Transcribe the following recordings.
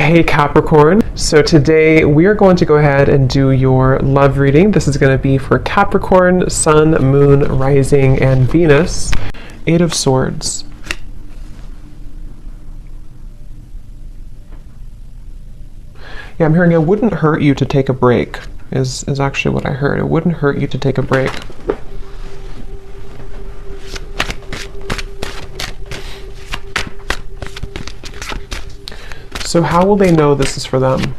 Hey Capricorn, so today we are going to go ahead and do your love reading. This is going to be for Capricorn, Sun, Moon, Rising, and Venus. 8 of Swords. Yeah, I'm hearing it wouldn't hurt you to take a break, is actually what I heard. It wouldn't hurt you to take a break. So how will they know this is for them?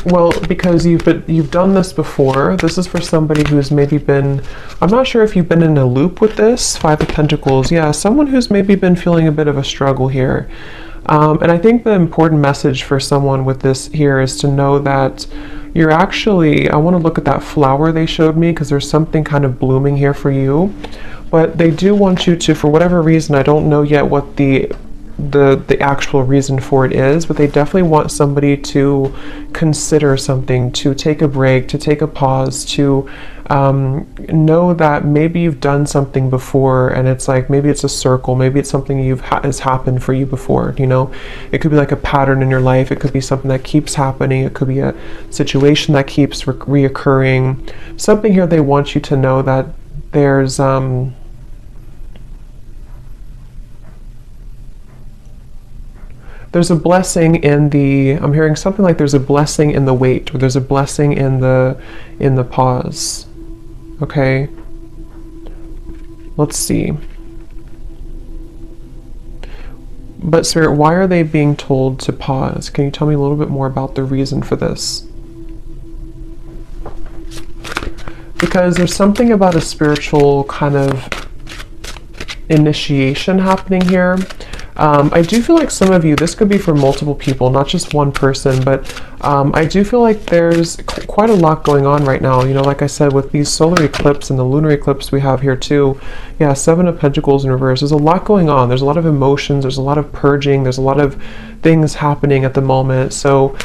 Well, because you've done this before. This is for somebody who's maybe been, I'm not sure if you've been in a loop with this. 5 of Pentacles. Yeah, someone who's maybe been feeling a bit of a struggle here. And I think the important message for someone with this here is to know that you're actually, I want to look at that flower they showed me because there's something kind of blooming here for you. But they do want you to, for whatever reason, I don't know yet what the actual reason for it is, but they definitely want somebody to consider something, to take a break, to take a pause, to know that maybe you've done something before and it's like, maybe it's a circle, maybe it's something has happened for you before, you know. It could be like a pattern in your life, it could be something that keeps happening, it could be a situation that keeps reoccurring. Something here they want you to know that there's a blessing in the, I'm hearing something like there's a blessing in the wait, or there's a blessing in the pause. Okay. Let's see. But Spirit, why are they being told to pause? Can you tell me a little bit more about the reason for this? Because there's something about a spiritual kind of initiation happening here. I do feel like some of you, this could be for multiple people, not just one person, but I do feel like there's quite a lot going on right now. You know, like I said, with these solar eclipse and the lunar eclipse we have here too. Yeah, 7 of Pentacles in reverse. There's a lot going on. There's a lot of emotions. There's a lot of purging. There's a lot of things happening at the moment. So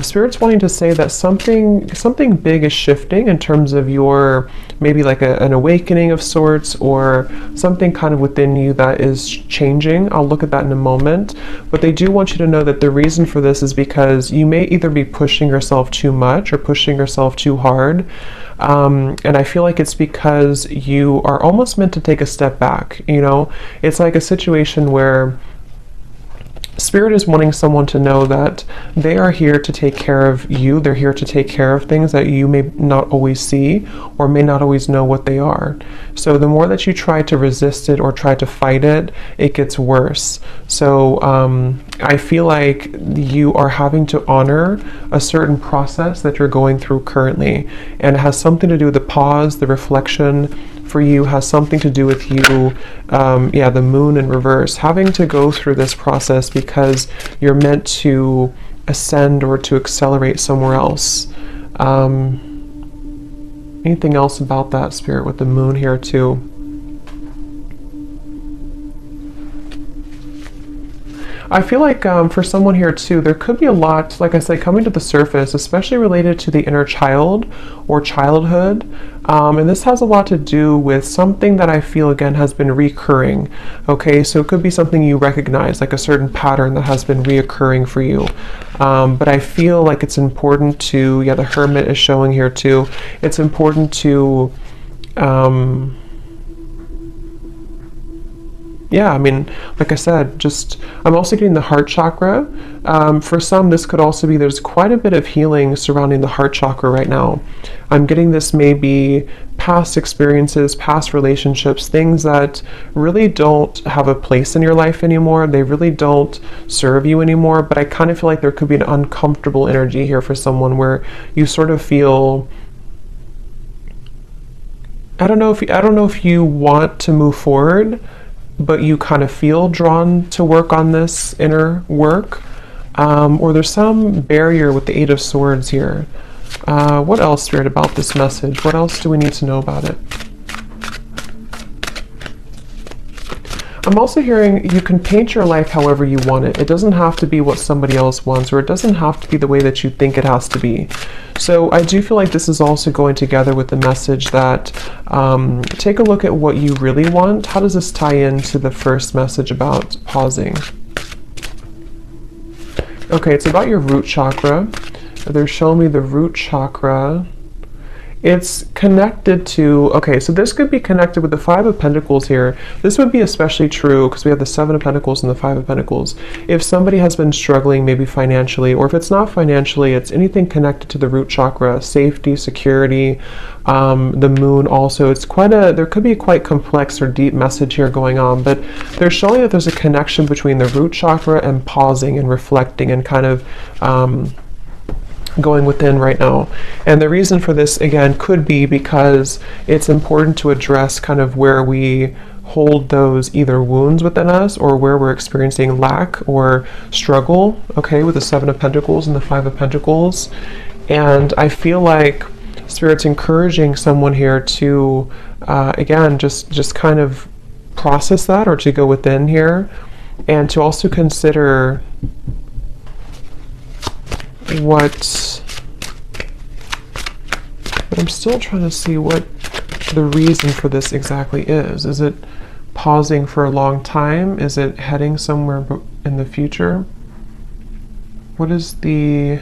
Spirit's wanting to say that something big is shifting in terms of your, maybe like an awakening of sorts, or something kind of within you that is changing. I'll look at that in a moment. But they do want you to know that the reason for this is because you may either be pushing yourself too much or pushing yourself too hard. And I feel like it's because you are almost meant to take a step back. You know, it's like a situation where Spirit is wanting someone to know that they are here to take care of you. They're here to take care of things that you may not always see or may not always know what they are. So the more that you try to resist it or try to fight it, it gets worse. So I feel like you are having to honor a certain process that you're going through currently. And it has something to do with the pause, the reflection, for you has something to do with you, the moon in reverse, having to go through this process because you're meant to ascend or to accelerate somewhere else. Anything else about that, Spirit, with the moon here too? I feel like for someone here too, there could be a lot, like I said, coming to the surface, especially related to the inner child or childhood. And this has a lot to do with something that I feel, again, has been recurring. Okay, so it could be something you recognize, like a certain pattern that has been reoccurring for you. But I feel like it's important to, the Hermit is showing here too. It's important to, I mean, like I said, I'm also getting the heart chakra. For some, this could also be, there's quite a bit of healing surrounding the heart chakra right now. I'm getting this maybe past experiences, past relationships, things that really don't have a place in your life anymore. They really don't serve you anymore. But I kind of feel like there could be an uncomfortable energy here for someone where you sort of feel, I don't know if you want to move forward, but you kind of feel drawn to work on this inner work, or there's some barrier with the 8 of Swords here. What else, Spirit, about this message? What else do we need to know about it? I'm also hearing you can paint your life however you want it. It doesn't have to be what somebody else wants, or it doesn't have to be the way that you think it has to be. So I do feel like this is also going together with the message that take a look at what you really want. How does this tie into the first message about pausing? Okay, it's about your root chakra. They're showing me the root chakra. It's connected to, okay, so this could be connected with the Five of Pentacles here. This would be especially true because we have the Seven of Pentacles and the Five of Pentacles. If somebody has been struggling maybe financially, or if it's not financially, it's anything connected to the root chakra, safety, security, the moon also. It's quite there could be a quite complex or deep message here going on, but they're showing that there's a connection between the root chakra and pausing and reflecting and kind of going within right now. And the reason for this again could be because it's important to address kind of where we hold those either wounds within us or where we're experiencing lack or struggle, okay, with the Seven of Pentacles and the Five of Pentacles. And I feel like Spirit's encouraging someone here to again just kind of process that, or to go within here, and to also consider but I'm still trying to see what the reason for this exactly is. Is it pausing for a long time? Is it heading somewhere in the future? What is the...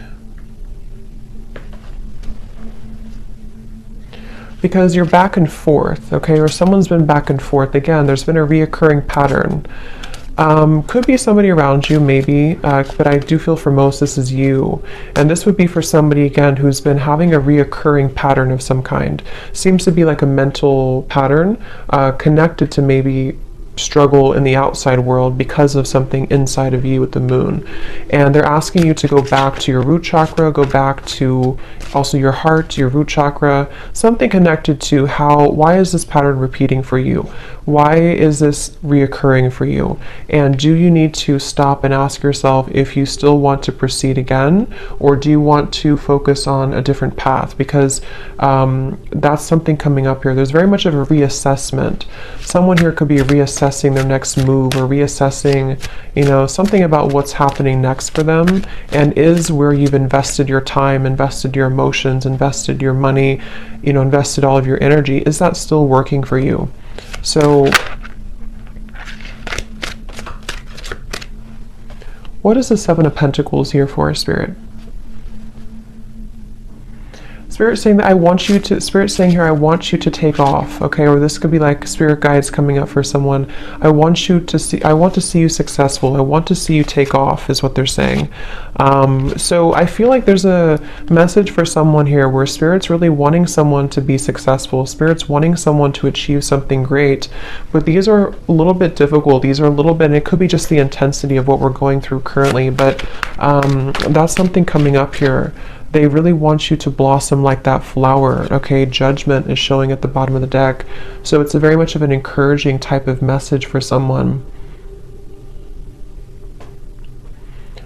Because you're back and forth, okay, or someone's been back and forth. Again, there's been a reoccurring pattern. Could be somebody around you, maybe, but I do feel for most this is you. And this would be for somebody, again, who's been having a reoccurring pattern of some kind. Seems to be like a mental pattern connected to maybe struggle in the outside world because of something inside of you with the moon. And they're asking you to go back to your root chakra, go back to also your heart, your root chakra, something connected to why is this pattern repeating for you? Why is this reoccurring for you? And do you need to stop and ask yourself if you still want to proceed again, or do you want to focus on a different path? Because that's something coming up here. There's very much of a reassessment. Someone here could be reassessing their next move, or reassessing, you know, something about what's happening next for them, and is where you've invested your time, invested your emotions, invested your money, you know, invested all of your energy, is that still working for you? So what is the Seven of Pentacles here for, Spirit? Spirit saying that Spirit saying here, I want you to take off, okay? Or this could be like spirit guides coming up for someone. I want to see you successful. I want to see you take off is what they're saying. So I feel like there's a message for someone here where Spirit's really wanting someone to be successful. Spirit's wanting someone to achieve something great, but these are a little bit difficult. These are a little bit, and it could be just the intensity of what we're going through currently, but that's something coming up here. They really want you to blossom like that flower, okay? Judgment is showing at the bottom of the deck. So it's a very much of an encouraging type of message for someone.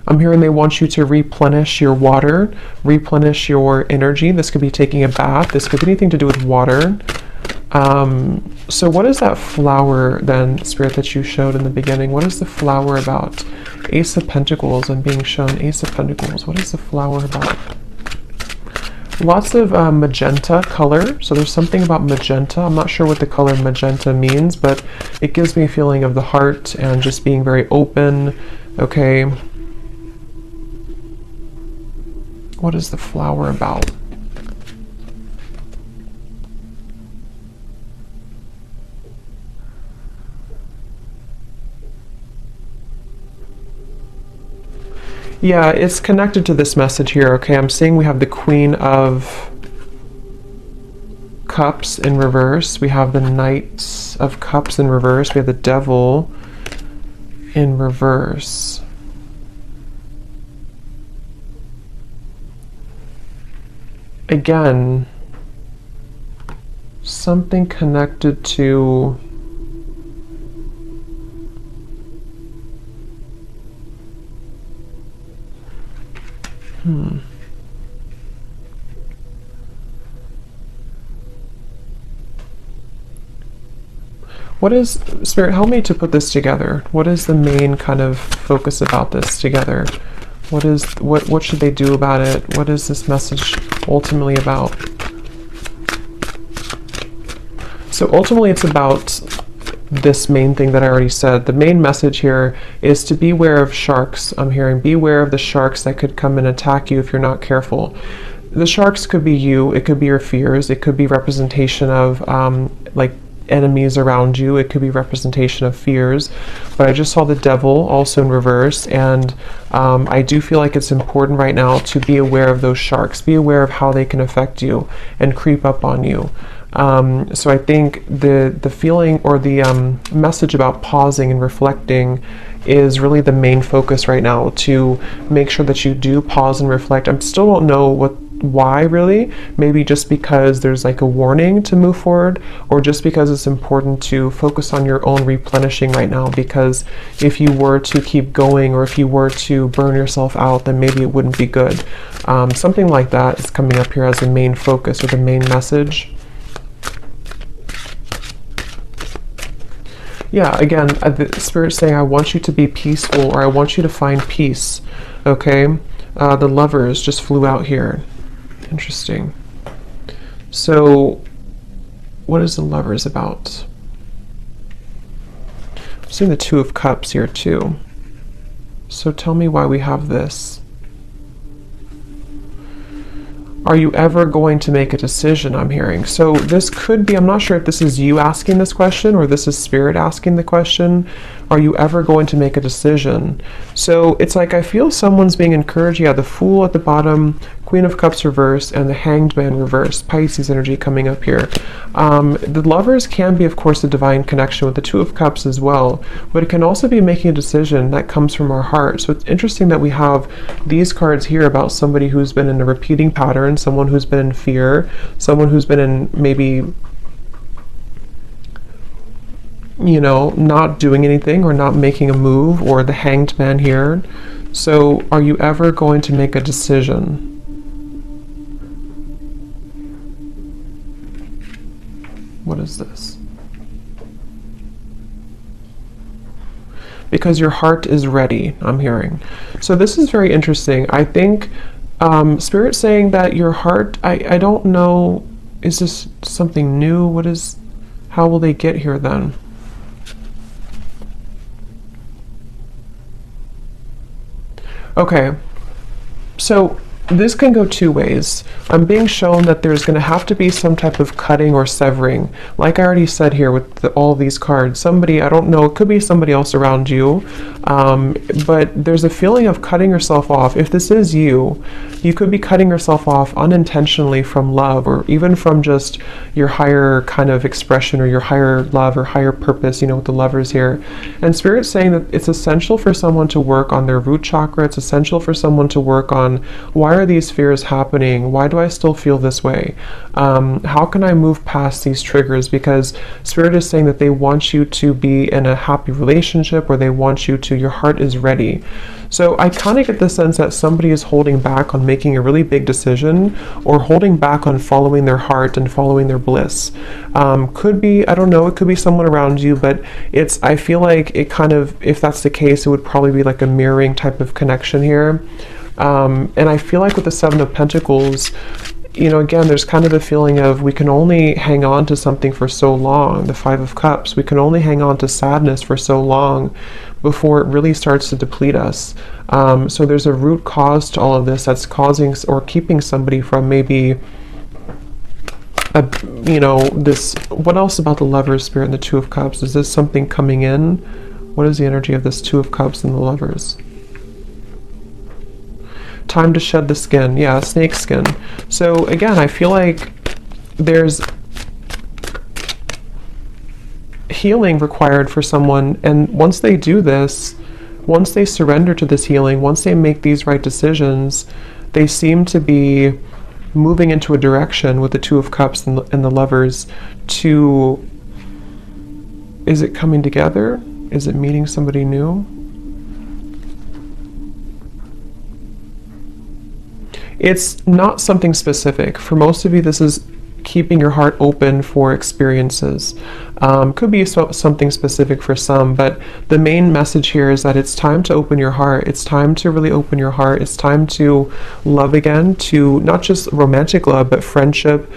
I'm hearing they want you to replenish your water, replenish your energy. This could be taking a bath. This could be anything to do with water. So what is that flower then, Spirit, that you showed in the beginning? What is the flower about? Ace of Pentacles. I'm being shown Ace of Pentacles. What is the flower about? Lots of magenta color. So there's something about magenta. I'm not sure what the color magenta means, but it gives me a feeling of the heart and just being very open. Okay. What is the flower about? Yeah, it's connected to this message here, okay? I'm seeing we have the Queen of Cups in reverse. We have the Knight of Cups in reverse. We have the Devil in reverse. Again, something connected to... What is, Spirit, help me to put this together. What is the main kind of focus about this together? What should they do about it? What is this message ultimately about? So ultimately it's about this main thing that I already said. The main message here is to beware of sharks. I'm hearing beware of the sharks that could come and attack you if you're not careful. The sharks could be you, it could be your fears, it could be representation of like enemies around you, it could be representation of fears, but I just saw the devil also in reverse, and I do feel like it's important right now to be aware of those sharks, be aware of how they can affect you and creep up on you. So I think the feeling or the message about pausing and reflecting is really the main focus right now, to make sure that you do pause and reflect. I still don't know why really. Maybe just because there's like a warning to move forward, or just because it's important to focus on your own replenishing right now, because if you were to keep going or if you were to burn yourself out, then maybe it wouldn't be good. Something like that is coming up here as the main focus or the main message. Yeah, again, the Spirit's saying, I want you to be peaceful, or I want you to find peace. Okay? The Lovers just flew out here. Interesting. So, what is the Lovers about? I'm seeing the Two of Cups here too. So tell me why we have this. Are you ever going to make a decision, I'm hearing? So this could be, I'm not sure if this is you asking this question or this is Spirit asking the question. Are you ever going to make a decision? So it's like I feel someone's being encouraged. Yeah, the Fool at the bottom, Queen of Cups reversed, and the Hanged Man reversed. Pisces energy coming up here. The Lovers can be, of course, a divine connection with the Two of Cups as well, but it can also be making a decision that comes from our heart. So it's interesting that we have these cards here about somebody who's been in a repeating pattern, someone who's been in fear, someone who's been in maybe, you know, not doing anything or not making a move, or the Hanged Man here. So are you ever going to make a decision? What is this? Because your heart is ready, I'm hearing. So this is very interesting. I think Spirit saying that your heart, I don't know, is this something new? How will they get here then? Okay, so this can go two ways. I'm being shown that there's going to have to be some type of cutting or severing. Like I already said here with all these cards, somebody, I don't know, it could be somebody else around you, but there's a feeling of cutting yourself off. If this is you, you could be cutting yourself off unintentionally from love, or even from just your higher kind of expression, or your higher love or higher purpose, you know, with the Lovers here. And Spirit's saying that it's essential for someone to work on their root chakra. It's essential for someone to work on, why are these fears happening? Why do I still feel this way? How can I move past these triggers? Because Spirit is saying that they want you to be in a happy relationship, or they want you to, your heart is ready. So I kind of get the sense that somebody is holding back on making a really big decision, or holding back on following their heart and following their bliss. Could be, I don't know, it could be someone around you, but I feel like it kind of, if that's the case, it would probably be like a mirroring type of connection here. And I feel like with the Seven of Pentacles, you know, again, there's kind of a feeling of we can only hang on to something for so long. The Five of Cups, we can only hang on to sadness for so long before it really starts to deplete us. So there's a root cause to all of this that's causing or keeping somebody from maybe, you know, this. What else about the Lovers, Spirit, and the Two of Cups? Is this something coming in? What is the energy of this Two of Cups and the Lovers? Time to shed the skin. Yeah, snake skin. So again, I feel like there's healing required for someone, and once they do this, once they surrender to this healing, once they make these right decisions, they seem to be moving into a direction with the Two of Cups and the Lovers to, is it coming together? Is it meeting somebody new? It's not something specific. For most of you, this is keeping your heart open for experiences. Could be something specific for some, but the main message here is that it's time to open your heart. It's time to really open your heart. It's time to love again, to not just romantic love, but friendship,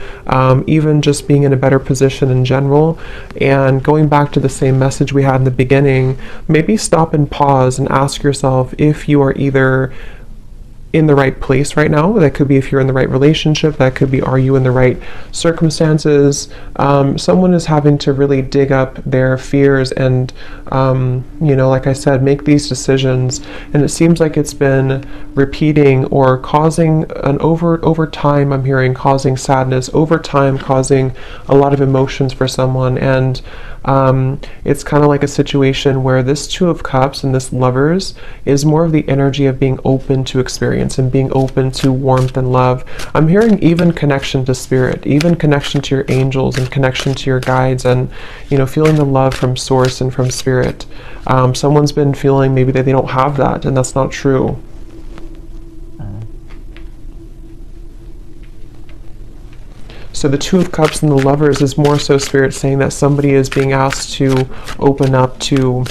even just being in a better position in general. And going back to the same message we had in the beginning, maybe stop and pause and ask yourself if you are either in the right place right now. That could be if you're in the right relationship. That could be, are you in the right circumstances? Someone is having to really dig up their fears and, like I said, make these decisions. And it seems like it's been repeating or causing an over time, I'm hearing, causing sadness, over time causing a lot of emotions for someone. And it's kind of like a situation where this Two of Cups and this Lovers is more of the energy of being open to experience and being open to warmth and love. I'm hearing even connection to spirit, even connection to your angels and connection to your guides, and feeling the love from source and from spirit. Someone's been feeling maybe that they don't have that, and that's not true. So the Two of Cups and the Lovers is more so spirit saying that somebody is being asked to open up to,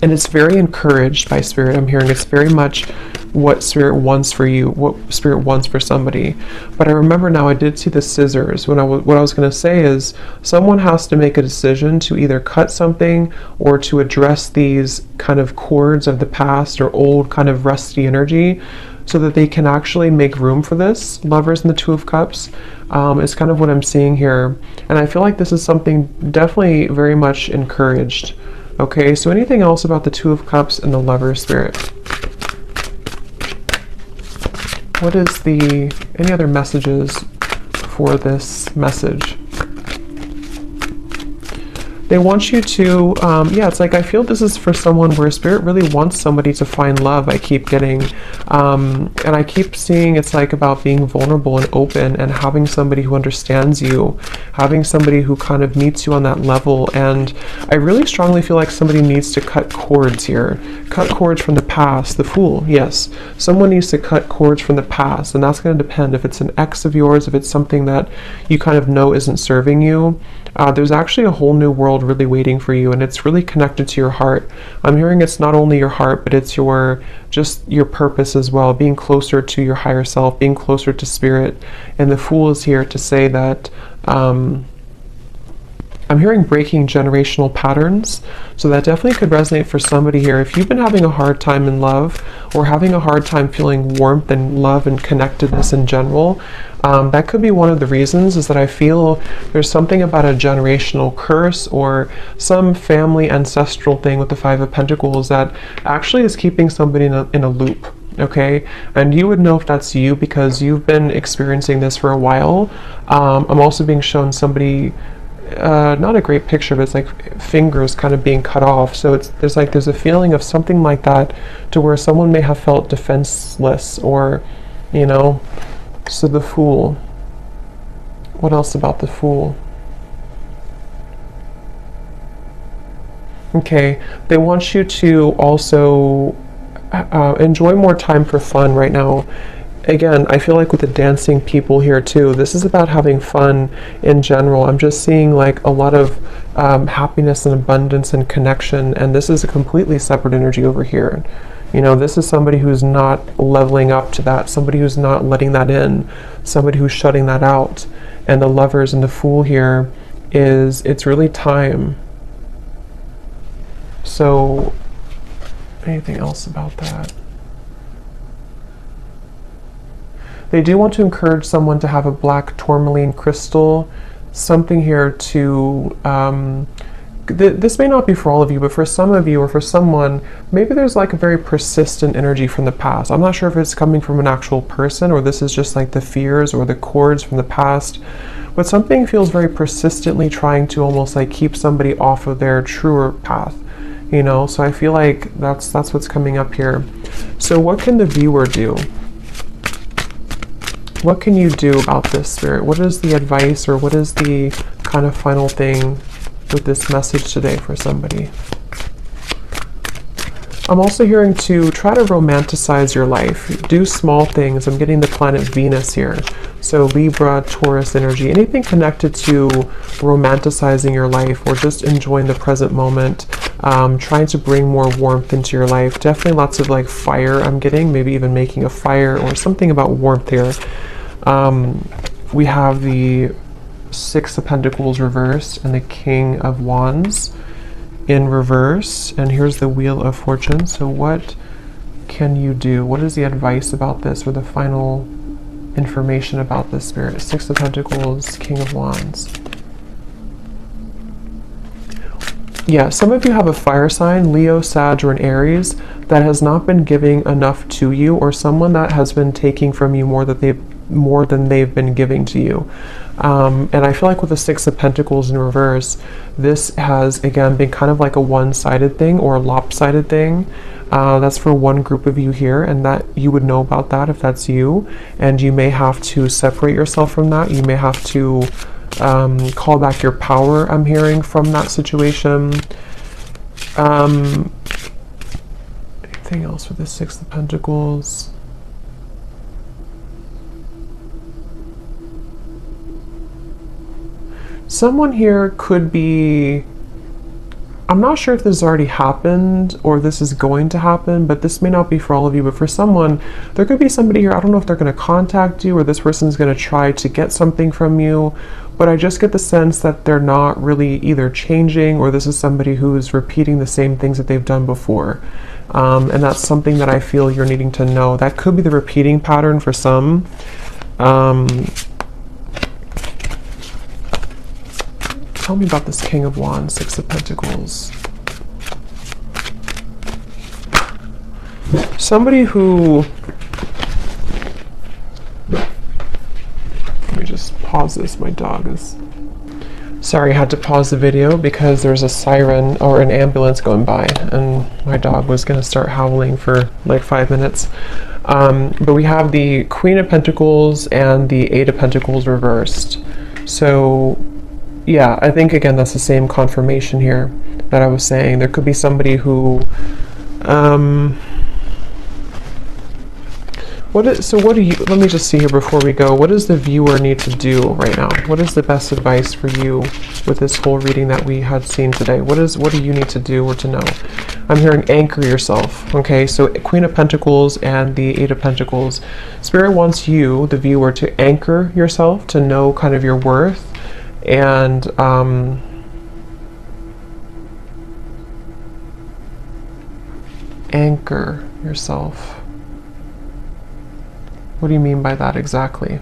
and it's very encouraged by spirit. I'm hearing it's very much what spirit wants for you, what spirit wants for somebody. But I remember now I did see the scissors. What I was going to say is someone has to make a decision to either cut something or to address these kind of cords of the past or old kind of rusty energy, so that they can actually make room for this. Lovers and the Two of Cups is kind of what I'm seeing here. And I feel like this is something definitely very much encouraged. Okay, so anything else about the Two of Cups and the Lover spirit? What is any other messages for this message? They want you to, it's like I feel this is for someone where spirit really wants somebody to find love. I keep getting, and I keep seeing it's like about being vulnerable and open and having somebody who understands you, having somebody who kind of meets you on that level. And I really strongly feel like somebody needs to cut cords here. Cut cords from the past. The Fool, yes. Someone needs to cut cords from the past, and that's going to depend if it's an ex of yours, if it's something that you kind of know isn't serving you. There's actually a whole new world really waiting for you, and it's really connected to your heart. I'm hearing it's not only your heart, but it's your purpose as well, being closer to your higher self, being closer to spirit. And the Fool is here to say that I'm hearing breaking generational patterns, so that definitely could resonate for somebody here. If you've been having a hard time in love, or having a hard time feeling warmth and love and connectedness in general, that could be one of the reasons, is that I feel there's something about a generational curse or some family ancestral thing with the Five of Pentacles that actually is keeping somebody in a loop. Okay, and you would know if that's you because you've been experiencing this for a while. I'm also being shown somebody, not a great picture, but it's like fingers kind of being cut off. So there's a feeling of something like that, to where someone may have felt defenseless, or so the Fool. What else about the Fool? Okay, they want you to also enjoy more time for fun right now. Again, I feel like with the dancing people here too, this is about having fun in general. I'm just seeing like a lot of happiness and abundance and connection, and this is a completely separate energy over here. This is somebody who's not leveling up to that, somebody who's not letting that in, somebody who's shutting that out. And the Lovers and the Fool here it's really time. So anything else about that? They do want to encourage someone to have a black tourmaline crystal, something here to, this may not be for all of you, but for some of you or for someone, maybe there's like a very persistent energy from the past. I'm not sure if it's coming from an actual person, or this is just like the fears or the cords from the past, but something feels very persistently trying to almost like keep somebody off of their truer path. So I feel like that's what's coming up here. So what can the viewer do? What can you do about this, Spirit? What is the advice, or what is the kind of final thing with this message today for somebody? I'm also hearing to try to romanticize your life. Do small things. I'm getting the planet Venus here. So Libra, Taurus energy, anything connected to romanticizing your life or just enjoying the present moment, trying to bring more warmth into your life. Definitely lots of like fire I'm getting, maybe even making a fire or something about warmth here. We have the Six of Pentacles reversed and the King of Wands in reverse, and here's the Wheel of Fortune. So what can you do? What is the advice about this, or the final information about this, Spirit? Six of Pentacles, King of Wands. Yeah, some of you have a fire sign, Leo, Sag, or an Aries, that has not been giving enough to you, or someone that has been taking from you more than they've been giving to you. And I feel like with the Six of Pentacles in reverse, this has again been kind of like a one-sided thing or a lopsided thing. That's for one group of you here, and that you would know about that if that's you, and you may have to separate yourself from that. You may have to call back your power, I'm hearing, from that situation. Anything else with the Six of Pentacles? Someone here could be, I'm not sure if this has already happened or this is going to happen, but this may not be for all of you, but for someone, there could be somebody here, I don't know if they're going to contact you or this person's going to try to get something from you, but I just get the sense that they're not really either changing, or this is somebody who is repeating the same things that they've done before. And that's something that I feel you're needing to know. That could be the repeating pattern for some. Tell me about this King of Wands, Six of Pentacles. Somebody who... Let me just pause this. My dog is... Sorry, I had to pause the video because there's a siren or an ambulance going by, and my dog was going to start howling for like 5 minutes. But we have the Queen of Pentacles and the Eight of Pentacles reversed. So... yeah, I think again that's the same confirmation here that I was saying. There could be somebody who let me just see here before we go. What does the viewer need to do right now? What is the best advice for you with this whole reading that we had seen today? What do you need to do or to know? I'm hearing anchor yourself. Okay, so Queen of Pentacles and the Eight of Pentacles. Spirit wants you, the viewer, to anchor yourself, to know kind of your worth, and anchor yourself. What do you mean by that exactly?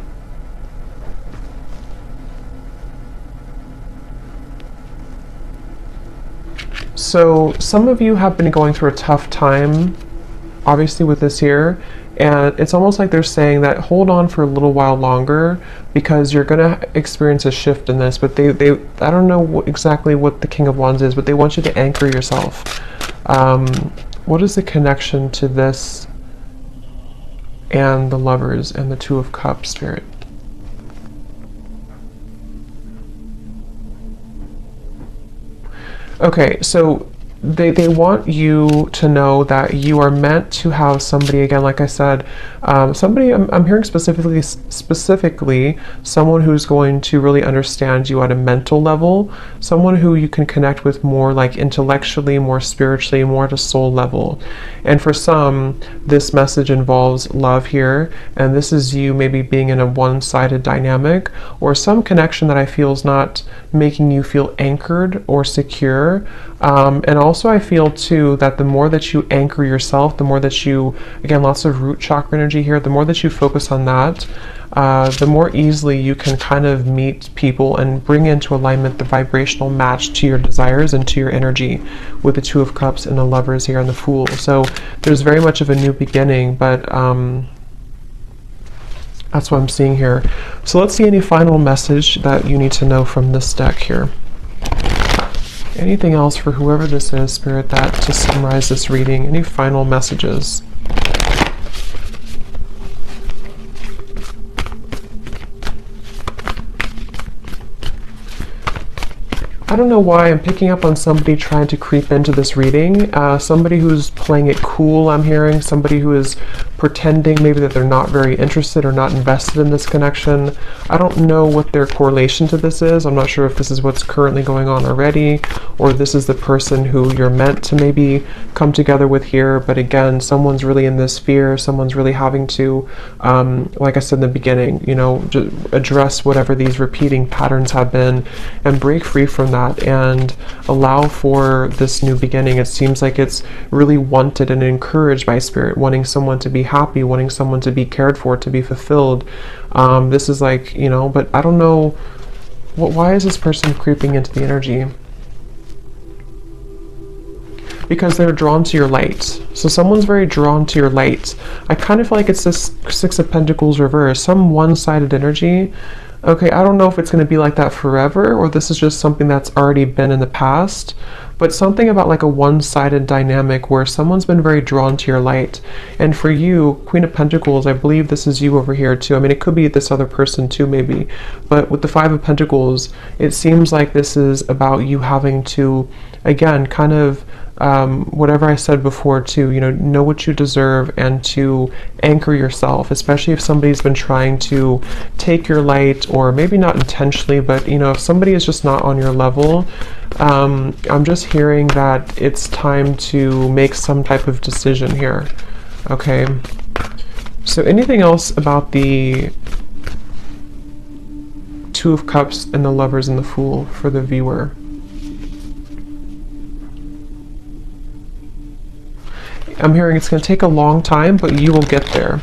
So some of you have been going through a tough time, obviously, with this here. And it's almost like they're saying that hold on for a little while longer because you're going to experience a shift in this. But they I don't know exactly what the King of Wands is, but they want you to anchor yourself. What is the connection to this and the Lovers and the Two of Cups, Spirit? Okay, so they want you to know that you are meant to have somebody, again, like I said, somebody, I'm hearing specifically someone who's going to really understand you at a mental level, someone who you can connect with more like intellectually, more spiritually, more at a soul level. And for some, this message involves love here, and this is you maybe being in a one-sided dynamic, or some connection that I feel is not making you feel anchored or secure. And also I feel too that the more that you anchor yourself, the more that you, again, lots of root chakra energy here, the more that you focus on that, the more easily you can kind of meet people and bring into alignment the vibrational match to your desires and to your energy with the Two of Cups and the Lovers here and the Fool. So there's very much of a new beginning, but that's what I'm seeing here. So let's see any final message that you need to know from this deck here. Anything else for whoever this is, Spirit, that to summarize this reading? Any final messages? I don't know why I'm picking up on somebody trying to creep into this reading. Somebody who's playing it cool, I'm hearing. Somebody who is pretending maybe that they're not very interested or not invested in this connection. I don't know what their correlation to this is. I'm not sure if this is what's currently going on already, or this is the person who you're meant to maybe come together with here. But again, someone's really in this fear. Someone's really having to, like I said in the beginning, you know, just address whatever these repeating patterns have been and break free from that and allow for this new beginning. It seems like it's really wanted and encouraged by Spirit, wanting someone to be happy, wanting someone to be cared for, to be fulfilled. This is like, you know, but I don't know, why is this person creeping into the energy? Because they're drawn to your light. So someone's very drawn to your light. I kind of feel like it's this Six of Pentacles reverse, some one-sided energy. Okay, I don't know if it's going to be like that forever, or this is just something that's already been in the past, but something about like a one-sided dynamic where someone's been very drawn to your light. And for you, Queen of Pentacles, I believe this is you over here too. I mean, it could be this other person too, maybe. But with the Five of Pentacles, it seems like this is about you having to, again, kind of whatever I said before, to, you know what you deserve and to anchor yourself, especially if somebody's been trying to take your light, or maybe not intentionally, but you know, if somebody is just not on your level. I'm just hearing that it's time to make some type of decision here. Okay, so anything else about the Two of Cups and the Lovers and the Fool for the viewer? I'm hearing it's going to take a long time, but you will get there.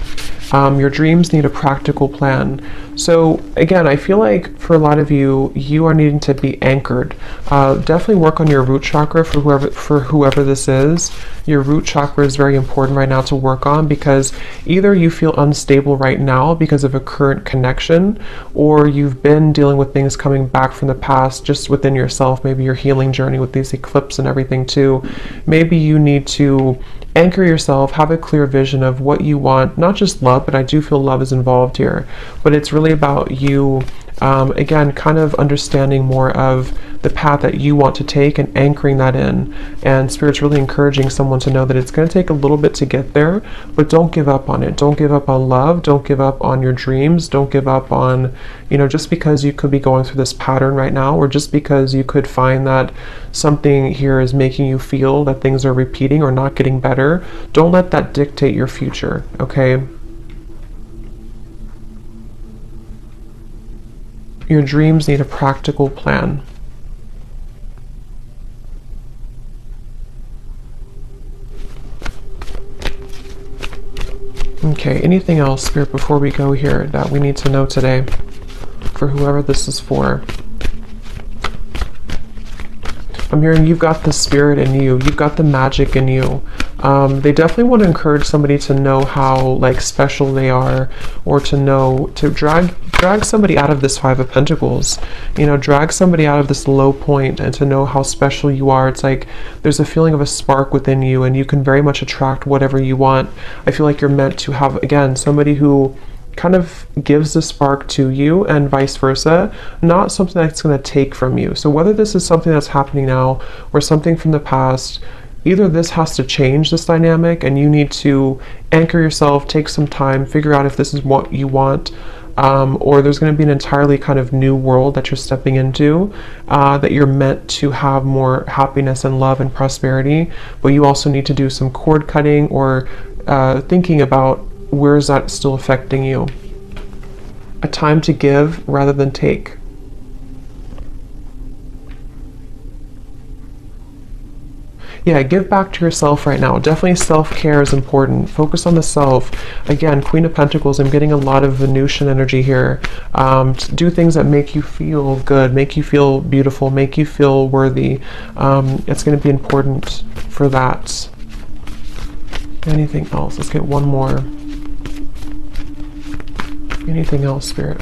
Your dreams need a practical plan. So again, I feel like for a lot of you, you are needing to be anchored. Definitely work on your root chakra for whoever this is. Your root chakra is very important right now to work on, because either you feel unstable right now because of a current connection, or you've been dealing with things coming back from the past just within yourself, maybe your healing journey with these eclipses and everything too. Maybe you need to anchor yourself, have a clear vision of what you want, not just love, but I do feel love is involved here, but it's really about you, again, kind of understanding more of the path that you want to take and anchoring that in. And Spirit's really encouraging someone to know that it's going to take a little bit to get there, but don't give up on it. Don't give up on love. Don't give up on your dreams. Don't give up on, you know, just because you could be going through this pattern right now, or just because you could find that something here is making you feel that things are repeating or not getting better. Don't let that dictate your future, okay? Your dreams need a practical plan. Okay, anything else, Spirit, before we go here that we need to know today for whoever this is for? I'm hearing you've got the spirit in you. You've got the magic in you. They definitely want to encourage somebody to know how like special they are, or to know, to drag somebody out of this Five of Pentacles, you know, drag somebody out of this low point and to know how special you are. It's like there's a feeling of a spark within you, and you can very much attract whatever you want. I feel like you're meant to have, again, somebody who kind of gives the spark to you and vice versa, not something that's going to take from you. So whether this is something that's happening now or something from the past, either this has to change this dynamic and you need to anchor yourself, take some time, figure out if this is what you want, or there's going to be an entirely kind of new world that you're stepping into, that you're meant to have more happiness and love and prosperity, but you also need to do some cord cutting or thinking about where is that still affecting you. A time to give rather than take. Yeah, give back to yourself right now. Definitely self-care is important. Focus on the self. Again, Queen of Pentacles, I'm getting a lot of Venusian energy here. Do things that make you feel good, make you feel beautiful, make you feel worthy. It's going to be important for that. Anything else? Let's get one more. Anything else, Spirit?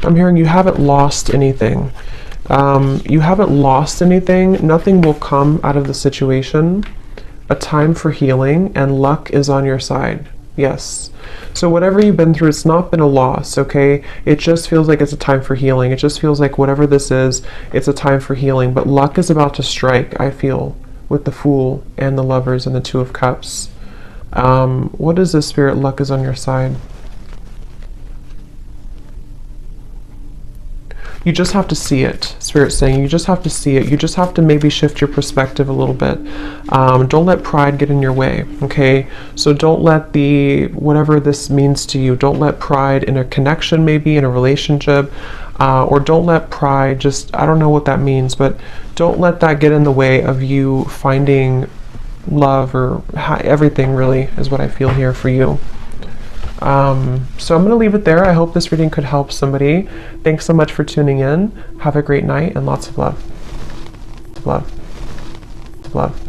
I'm hearing you haven't lost anything. You haven't lost anything. Nothing will come out of the situation. A time for healing, and luck is on your side. Yes. So whatever you've been through, it's not been a loss, okay? It just feels like it's a time for healing. It just feels like whatever this is, it's a time for healing. But luck is about to strike, I feel, with the Fool and the Lovers and the Two of Cups. What is this, Spirit? Luck is on your side. You just have to see it, Spirit's saying. You just have to see it. You just have to maybe shift your perspective a little bit. Don't let pride get in your way, okay? So don't let whatever this means to you, don't let pride in a connection, maybe in a relationship, or don't let pride just, I don't know what that means, but don't let that get in the way of you finding love, or everything really is what I feel here for you. So I'm going to leave it there. I hope this reading could help somebody. Thanks so much for tuning in. Have a great night and lots of love. Love. Love.